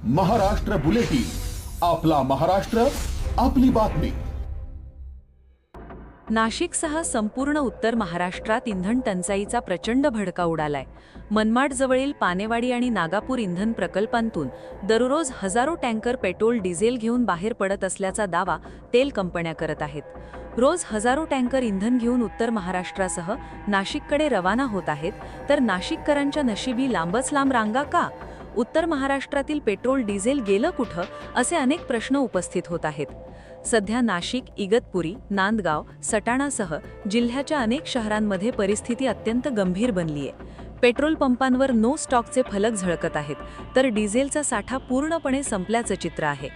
Maharashtra bulletin, आपला महाराष्ट्र, आपली बातमी। नाशिकसह संपूर्ण उत्तर महाराष्ट्रात इंधन टंचाईचा प्रचंड भडका उडालाय। मनमाडजवळील पानेवाडी आणि नागापूर इंधन प्रकल्पांतून दररोज हजारो टँकर पेट्रोल डिझेल घेऊन बाहेर पडत असल्याचा दावा तेल कंपन्या करत आहेत। रोज हजारो टँकर इंधन घेऊन उत्तर महाराष्ट्रासह नाशिककडे रवाना होत आहेत, तर नाशिककरांच्या नशिबी लांबच लांब रांगा का? उत्तर महाराष्ट्रातील पेट्रोल डिझेल गेलं कुठं, असे अनेक प्रश्न उपस्थित होत आहेत। सध्या नाशिक, इगतपुरी, नांदगाव, सटाणासह जिल्ह्याच्या अनेक शहरांमध्ये परिस्थिती अत्यंत गंभीर बनलीय। पेट्रोल पंपांवर नो स्टॉकचे फलक झळकत आहेत, तर डिझेलचा साठा पूर्णपणे संपल्याचं चित्र आहे।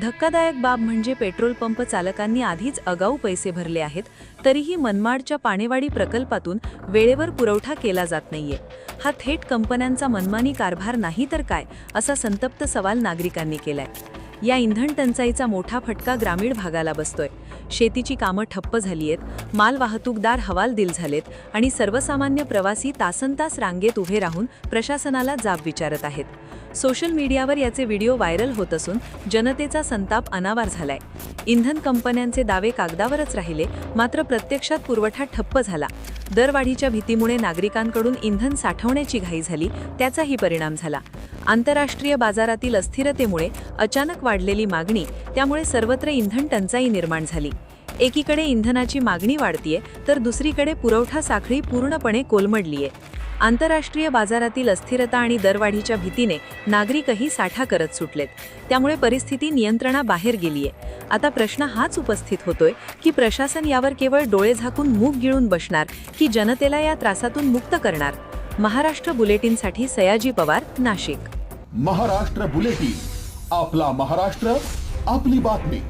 धक्कादायक बाब म्हणजे पेट्रोल पंप चालकांनी आधीच आगाऊ पैसे भरले आहेत, तरीही मनमाडच्या पानेवाडी प्रकल्पातून वेळेवर पुरवठा केला जात नाहीये। हा थेट कंपन्यांचा मनमानी कारभार नाही तर काय, असा संतप्त सवाल नागरिकांनी केलाय। या इंधन टंचाईचा मोठा फटका ग्रामीण भागाला बसतोय। शेतीची कामं ठप्प झाली आहेत, माल वाहतूकदार हवालदिल झालेत आणि सर्वसामान्य प्रवासी तासनतास रांगेत उभे राहून प्रशासनाला जाब विचारत आहेत। सोशल मीडियावर याचे व्हिडिओ व्हायरल होत असून जनतेचा संताप अनावर झालाय। इंधन कंपन्यांचे दावे कागदावरच राहिले, मात्र प्रत्यक्षात पुरवठा ठप्प झाला। दरवाढीच्या भीतीमुळे नागरिकांकडून इंधन साठवण्याची घाई झाली, त्याचाही परिणाम झाला। आंतरराष्ट्रीय बाजारातील अस्थिरतेमुळे अचानक वाढलेली मागणी, त्यामुळे सर्वत्र इंधन टंचाई निर्माण झाली। एकीकडे इंधनाची मागणी वाढतीये, तर दुसरीकडे पुरवठा साखळी पूर्णपणे कोलमडलीये। आंतरराष्ट्रीय बाजारातील अस्थिरता आणि दरवाढीच्या भीतीने नागरिकही साठा करत सुटलेत, त्यामुळे परिस्थिती नियंत्रणाबाहेर गेलीये। आता प्रश्न हाच उपस्थित होतोय की प्रशासन यावर केवळ डोळे झाकून मूग गिळून बसणार की जनतेला या त्रासातून मुक्त करणार? महाराष्ट्र बुलेटिनसाठी सयाजी पवार, नाशिक। महाराष्ट्र बुलेटिन, आपला महाराष्ट्र, आपली बातमी।